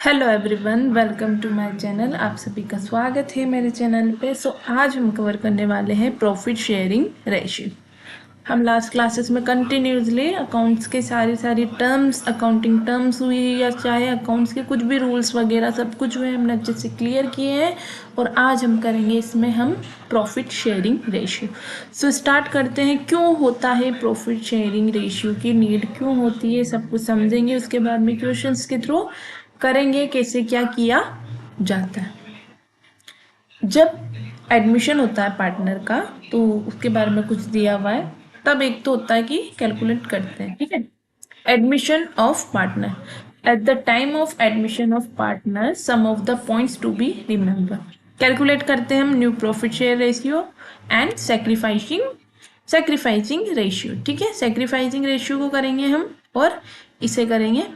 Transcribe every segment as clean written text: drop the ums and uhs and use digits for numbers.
Hello everyone, welcome to my channel. आप सभी का स्वागत है मेरे चैनल पे। आज हम कवर करने वाले हैं प्रॉफिट शेयरिंग रेशियो। हम लास्ट क्लासेस में कंटिन्यूसली अकाउंट्स के सारी टर्म्स, अकाउंटिंग टर्म्स हुई या चाहे अकाउंट्स के कुछ भी रूल्स वगैरह सब कुछ हुए हमने अच्छे से क्लियर किए हैं। और आज हम करेंगे इसमें हम profit sharing ratio. So start करते हैं। क्यों होता है प्रॉफिट शेयरिंग रेशियो की नीड, क्यों होती है, सब कुछ समझेंगे। उसके बाद में क्वेश्चंस के थ्रू करेंगे कैसे क्या किया जाता है। जब एडमिशन होता है पार्टनर का तो उसके बारे में कुछ दिया हुआ है, तब एक तो होता है कि कैलकुलेट करते हैं। ठीक है, admission of partner. At the time of admission of partner some of the points to be remember. Calculate करते हैं हम new profit share ratio and sacrificing ratio. ठीक है, सेक्रीफाइसिंग रेशियो को करेंगे हम और इसे करेंगे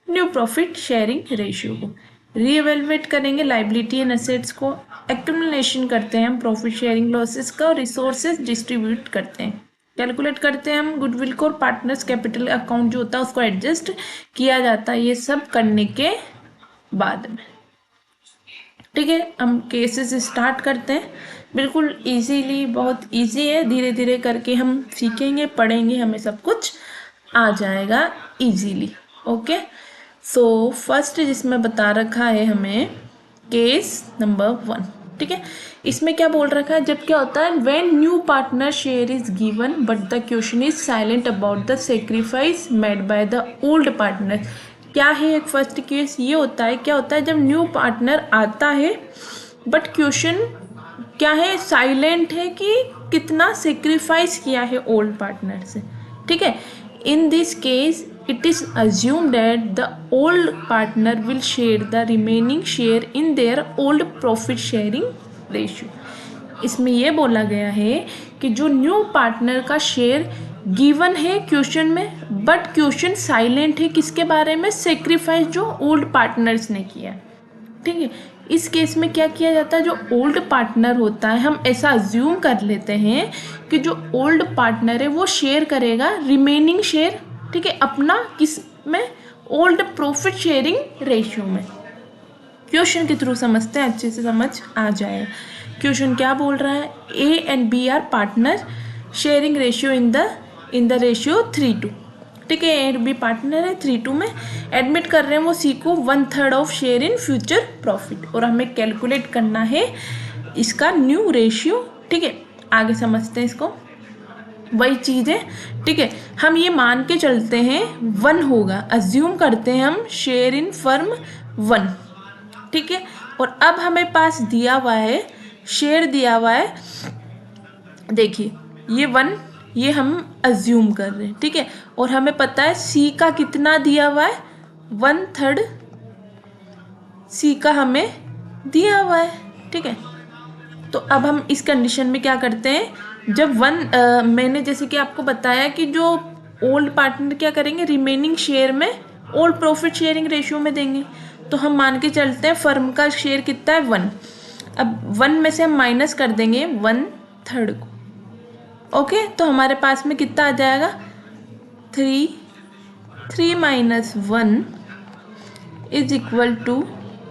न्यू प्रॉफिट शेयरिंग रेशियो को। रीएवेलुएट करेंगे लाइबिलिटी एंड एसेट्स को। एक्यूमुलेशन करते हैं हम प्रॉफिट शेयरिंग लॉसेस का और रिसोर्सेज डिस्ट्रीब्यूट करते हैं। कैलकुलेट करते हैं हम गुडविल को और पार्टनर्स कैपिटल अकाउंट जो होता है उसको एडजस्ट किया जाता है। ये सब करने के बाद में ठीक है, हम केसेस स्टार्ट करते हैं। बिल्कुल इजीली, बहुत इजी है, धीरे धीरे करके हम सीखेंगे, पढ़ेंगे, हमें सब कुछ आ जाएगा इजीली। ओके, सो फर्स्ट जिसमें बता रखा है हमें केस नंबर 1। ठीक है, इसमें क्या बोल रखा है, जब क्या होता है when new partner share is given but the question is silent about the sacrifice made by the old partner. क्या है एक फर्स्ट केस ये होता है, क्या होता है जब न्यू पार्टनर आता है बट क्वेश्चन क्या है, साइलेंट है कि कितना सेक्रीफाइस किया है ओल्ड पार्टनर से। ठीक है, in this case it is assumed that the old partner will share the remaining share in their old profit sharing ratio। इसमें यह बोला गया है कि जो न्यू पार्टनर का शेयर गिवन है क्वेश्चन में, बट क्वेश्चन साइलेंट है किसके बारे में, सेक्रीफाइस जो ओल्ड पार्टनर्स ने किया। ठीक है, इस केस में क्या किया जाता है, जो ओल्ड पार्टनर होता है हम ऐसा अज्यूम कर लेते हैं कि जो ओल्ड पार्टनर है वो शेयर करेगा रिमेनिंग शेयर। ठीक है, अपना किस में, ओल्ड प्रॉफिट शेयरिंग रेशियो में। क्वेश्चन के थ्रू समझते हैं, अच्छे से समझ आ जाए। क्वेश्चन क्या बोल रहा है, A and B are partner sharing ratio in the ratio 3:2। ठीक है, ए एंड बी पार्टनर है 3:2 में। एडमिट कर रहे हैं वो सी को 1/3 of share in future profit, और हमें कैलकुलेट करना है इसका न्यू रेशियो। ठीक है, आगे समझते हैं इसको, वही चीज़ है। ठीक है, हम ये मान के चलते हैं 1 होगा, अज्यूम करते हैं हम शेयर इन फर्म 1। ठीक है, और अब हमें पास दिया हुआ है, शेयर दिया हुआ है, देखिए ये 1, ये हम अज्यूम कर रहे हैं। ठीक है, और हमें पता है सी का कितना दिया हुआ है, 1/3 सी का हमें दिया हुआ है। ठीक है, तो अब हम इस कंडीशन में क्या करते हैं, जब मैंने जैसे कि आपको बताया कि जो ओल्ड पार्टनर क्या करेंगे, रिमेनिंग शेयर में ओल्ड प्रॉफिट शेयरिंग रेशियो में देंगे। तो हम मान के चलते हैं फर्म का शेयर कितना है 1। अब 1 में से हम माइनस कर देंगे 1/3 को। ओके, तो हमारे पास में कितना आ जाएगा, 3 - 1 इज इक्वल टू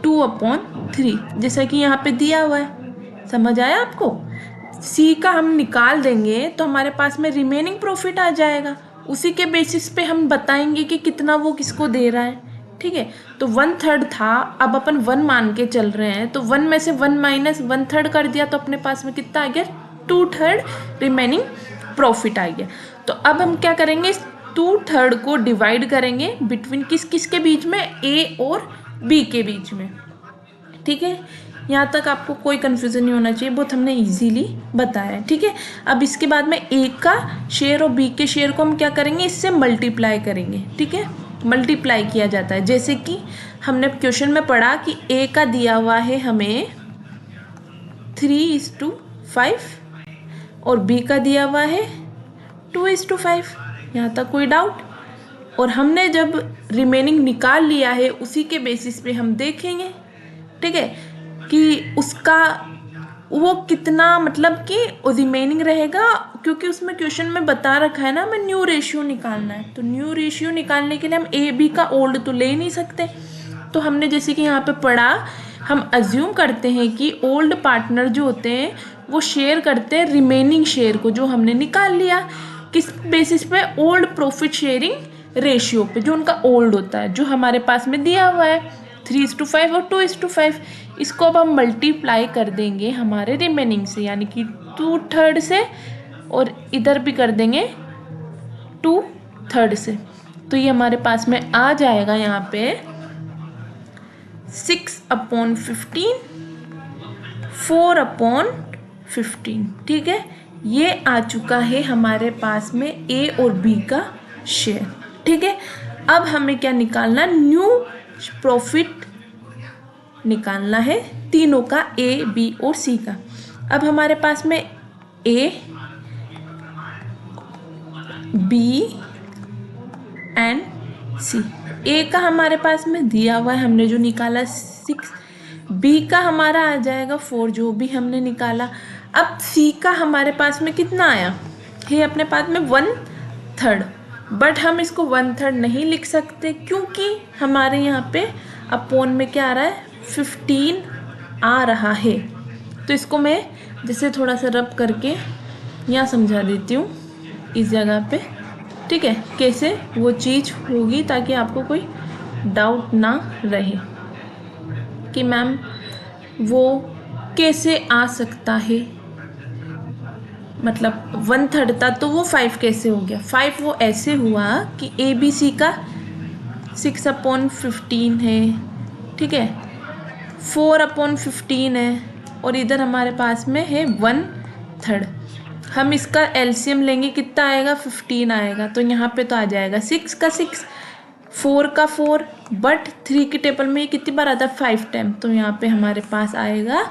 2/3, जैसा कि यहाँ पे दिया हुआ है। समझ आया आपको, सी का हम निकाल देंगे तो हमारे पास में रिमेनिंग प्रॉफिट आ जाएगा। उसी के बेसिस पे हम बताएंगे कि कितना वो किसको दे रहा है। ठीक है, तो 1/3 था, अब अपन 1 मान के चल रहे हैं, तो 1 में से 1 माइनस 1/3 कर दिया तो अपने पास में कितना आ गया, 2/3 रिमेनिंग प्रॉफिट आ गया। तो अब हम क्या करेंगे, 2/3 को डिवाइड करेंगे बिटवीन किस किस के बीच में, ए और बी के बीच में। ठीक है, यहाँ तक आपको कोई कन्फ्यूज़न नहीं होना चाहिए, बहुत हमने इजीली बताया है। ठीक है, अब इसके बाद में ए का शेयर और बी के शेयर को हम क्या करेंगे, इससे मल्टीप्लाई करेंगे। ठीक है, मल्टीप्लाई किया जाता है, जैसे कि हमने क्वेश्चन में पढ़ा कि ए का दिया हुआ है हमें 3:5 और बी का दिया हुआ है 2:5। यहाँ तक कोई डाउट? और हमने जब रिमेनिंग निकाल लिया है उसी के बेसिस पे हम देखेंगे। ठीक है, कि उसका वो कितना, मतलब कि रिमेनिंग रहेगा, क्योंकि उसमें क्वेश्चन में बता रखा है ना हमें न्यू रेशियो निकालना है। तो न्यू रेशियो निकालने के लिए हम ए बी का ओल्ड तो ले नहीं सकते, तो हमने जैसे कि यहाँ पे पढ़ा, हम अज्यूम करते हैं कि ओल्ड पार्टनर जो होते हैं वो शेयर करते हैं रिमेनिंग शेयर को जो हमने निकाल लिया। किस बेसिस पे? ओल्ड प्रॉफिट शेयरिंग रेशियो पे, जो उनका ओल्ड होता है, जो हमारे पास में दिया हुआ है 3:5 और 2:5। इसको अब हम मल्टीप्लाई कर देंगे हमारे रिमेनिंग से, यानी कि 2/3 से, और इधर भी कर देंगे 2/3 से। तो ये हमारे पास में आ जाएगा यहाँ पे 6/15, 4/15। ठीक है, ये आ चुका है हमारे पास में ए और बी का शेयर। ठीक है, अब हमें क्या निकालना? न्यू प्रॉफिट निकालना है तीनों का, ए, बी और सी का। अब हमारे पास में ए, बी एंड सी। ए का हमारे पास में दिया हुआ है, हमने जो निकाला 6। बी का हमारा आ जाएगा 4, जो भी हमने निकाला। अब सी का हमारे पास में कितना आया है? अपने पास में 1/3, बट हम इसको 1/3 नहीं लिख सकते, क्योंकि हमारे यहाँ पे अपोन में क्या आ रहा है? 15 आ रहा है। तो इसको मैं जैसे थोड़ा सा रब करके यहाँ समझा देती हूँ इस जगह पे। ठीक है, कैसे वो चीज़ होगी, ताकि आपको कोई डाउट ना रहे कि मैम वो कैसे आ सकता है, मतलब 1/3 था तो वो 5 कैसे हो गया? 5 वो ऐसे हुआ कि ए बी सी का 6/15 है। ठीक है, 4/15 है, और इधर हमारे पास में है 1/3। हम इसका एलसीएम लेंगे, कितना आएगा? 15 आएगा। तो यहाँ पे तो आ जाएगा 6 का 6, 4 का 4, बट 3 की टेबल में कितनी बार आता है? 5 टाइम। तो यहाँ पे हमारे पास आएगा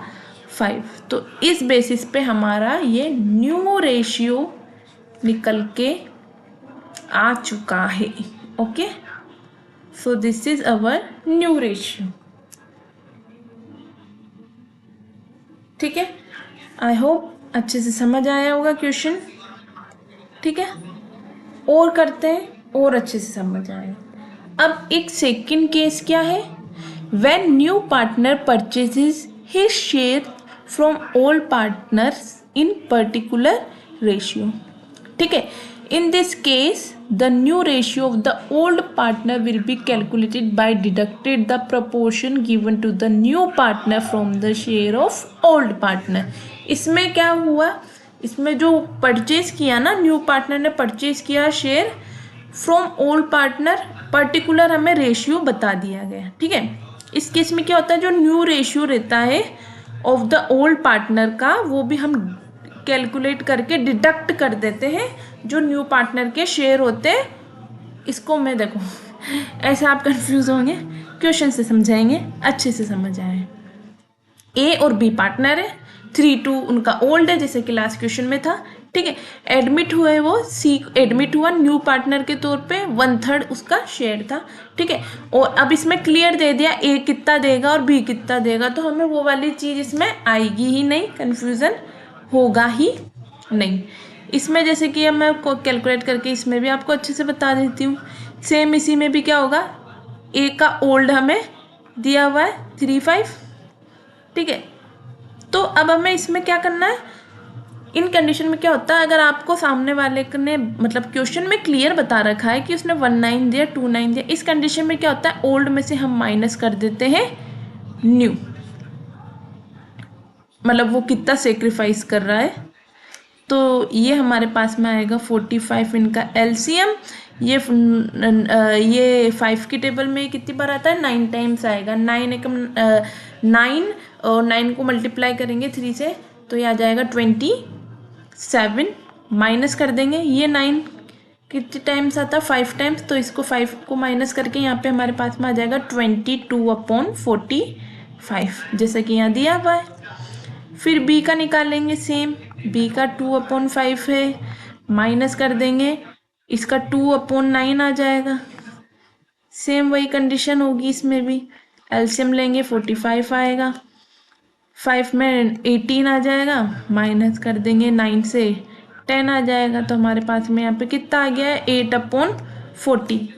5। तो इस बेसिस पे हमारा ये न्यू रेशियो निकल के आ चुका है। Okay, so this is our new ratio. ठीक है, आई होप अच्छे से समझ आया होगा क्वेश्चन। ठीक है, और करते हैं और अच्छे से समझ आए। अब एक सेकंड केस क्या है? When new partner purchases his share from old partners in particular ratio. ठीक है, in this case the new ratio of the old partner will be calculated by deducted the proportion given to the new partner from the share of old partner। इसमें क्या हुआ? इसमें जो purchase किया ना, new partner ने purchase किया share from old partner, particular हमें रेशियो बता दिया गया। ठीक है, इस केस में क्या होता है? जो न्यू रेशियो रहता है ऑफ द ओल्ड पार्टनर का, वो भी हम कैलकुलेट करके डिडक्ट कर देते हैं जो न्यू पार्टनर के शेयर होते हैं। इसको मैं देखो ऐसे आप कंफ्यूज होंगे, क्वेश्चन से समझाएंगे, अच्छे से समझ आए। ए और बी पार्टनर है, 3-2 उनका ओल्ड है, जैसे कि लास्ट क्वेश्चन में था। ठीक है, एडमिट हुए वो, सी एडमिट हुआ न्यू पार्टनर के तौर पे, 1/3 उसका शेयर था। ठीक है, और अब इसमें क्लियर दे दिया ए कितना देगा और बी कितना देगा, तो हमें वो वाली चीज़ इसमें आएगी ही नहीं, कन्फ्यूज़न होगा ही नहीं। इसमें जैसे कि अब मैं कैलकुलेट करके इसमें भी आपको अच्छे से बता देती हूँ। सेम इसी में भी क्या होगा? ए का ओल्ड हमें दिया हुआ है 3/5। ठीक है, तो अब हमें इसमें क्या करना है? इन कंडीशन में क्या होता है, अगर आपको सामने वाले ने मतलब क्वेश्चन में क्लियर बता रखा है कि उसने 19 दिया, 29 दिया, इस कंडीशन में क्या होता है? ओल्ड में से हम माइनस कर देते हैं न्यू, मतलब वो कितना सेक्रीफाइस कर रहा है। तो ये हमारे पास में आएगा 45 इनका एलसीएम। ये 5 की टेबल में कितनी बार आता है? 9 टाइम्स आएगा। 9 और 9 को मल्टीप्लाई करेंगे 3 से, तो ये आ जाएगा 27। माइनस कर देंगे, ये 9 कितने टाइम्स आता है? 5 टाइम्स। तो इसको 5 को माइनस करके यहाँ पे हमारे पास में आ जाएगा 22/45, जैसा कि यहाँ दिया हुआ है। फिर बी का निकालेंगे सेम, बी का 2/5 है, माइनस कर देंगे, इसका 2/9 आ जाएगा। सेम वही कंडीशन होगी इसमें भी, एलसीएम लेंगे 45 आएगा, 5 में 18 आ जाएगा, माइनस कर देंगे 9 से 10 आ जाएगा। तो हमारे पास में यहाँ पे कितना आ गया है? 8/40।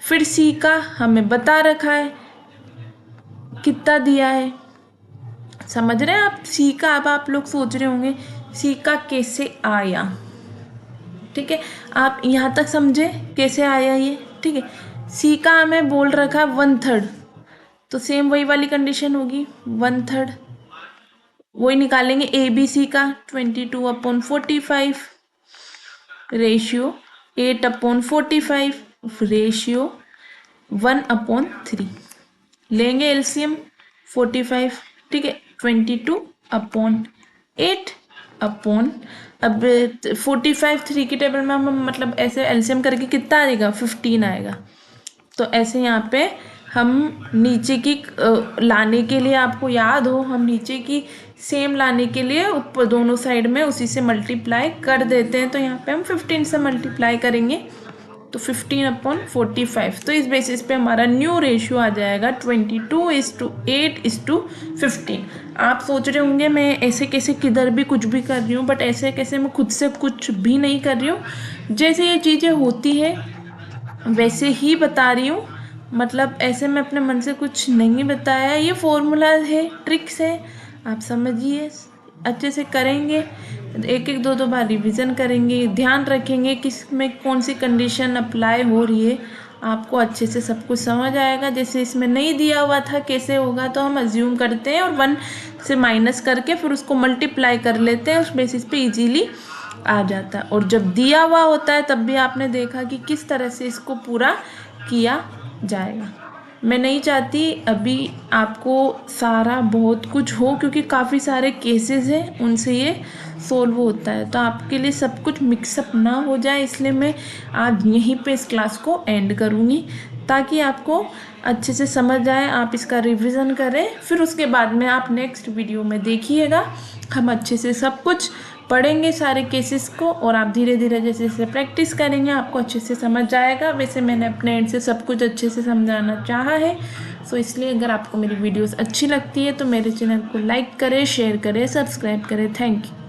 फिर सी का हमें बता रखा है कितना दिया है, समझ रहे हैं आप। सी का अब आप लोग सोच रहे होंगे सी का कैसे आया, ठीक है, आप यहाँ तक समझे कैसे आया ये, ठीक है। सी का हमें बोल रखा 1/3, तो सेम वही वाली कंडीशन होगी 1/3, वही निकालेंगे ए बी सी का 22/45 रेशियो 8/45 रेशियो 1/3, लेंगे एलसीएम 45, ठीक है, 22/8 अपॉन, अब 45 3 की टेबल में हम मतलब ऐसे एलसीएम करके कितना आएगा 15 आएगा। तो ऐसे यहाँ पे हम नीचे की लाने के लिए, आपको याद हो, हम नीचे की सेम लाने के लिए ऊपर दोनों साइड में उसी से मल्टीप्लाई कर देते हैं। तो यहाँ पे हम 15 से मल्टीप्लाई करेंगे तो 15/45। तो इस बेसिस पे हमारा न्यू रेशियो आ जाएगा 22:8:15। आप सोच रहे होंगे मैं ऐसे कैसे किधर भी कुछ भी कर रही हूँ, बट ऐसे कैसे मैं खुद से कुछ भी नहीं कर रही हूँ, जैसे ये चीज़ें होती है वैसे ही बता रही हूँ। मतलब ऐसे मैं अपने मन से कुछ नहीं बताया, ये फॉर्मूला है, ट्रिक्स है, आप समझिए, अच्छे से करेंगे, एक एक दो बार रिवीजन करेंगे, ध्यान रखेंगे किस में कौन सी कंडीशन अप्लाई हो रही है, आपको अच्छे से सब कुछ समझ आएगा। जैसे इसमें नहीं दिया हुआ था कैसे होगा, तो हम अज्यूम करते हैं और 1 से माइनस करके फिर उसको मल्टीप्लाई कर लेते हैं, उस बेसिस पे इजीली आ जाता है। और जब दिया हुआ होता है तब भी आपने देखा कि किस तरह से इसको पूरा किया जाएगा। मैं नहीं चाहती अभी आपको सारा बहुत कुछ हो, क्योंकि काफ़ी सारे केसेस हैं उनसे ये सोल्व होता है, तो आपके लिए सब कुछ मिक्सअप ना हो जाए, इसलिए मैं आज यहीं पे इस क्लास को एंड करूँगी, ताकि आपको अच्छे से समझ आए, आप इसका रिवीजन करें, फिर उसके बाद में आप नेक्स्ट वीडियो में देखिएगा, हम अच्छे से सब कुछ पढ़ेंगे सारे केसेस को, और आप धीरे धीरे जैसे जैसे प्रैक्टिस करेंगे आपको अच्छे से समझ आएगा। वैसे मैंने अपने एंड से सब कुछ अच्छे से समझाना चाहा है, सो इसलिए अगर आपको मेरी वीडियोस अच्छी लगती है तो मेरे चैनल को लाइक करें, शेयर करें, सब्सक्राइब करें। Thank you.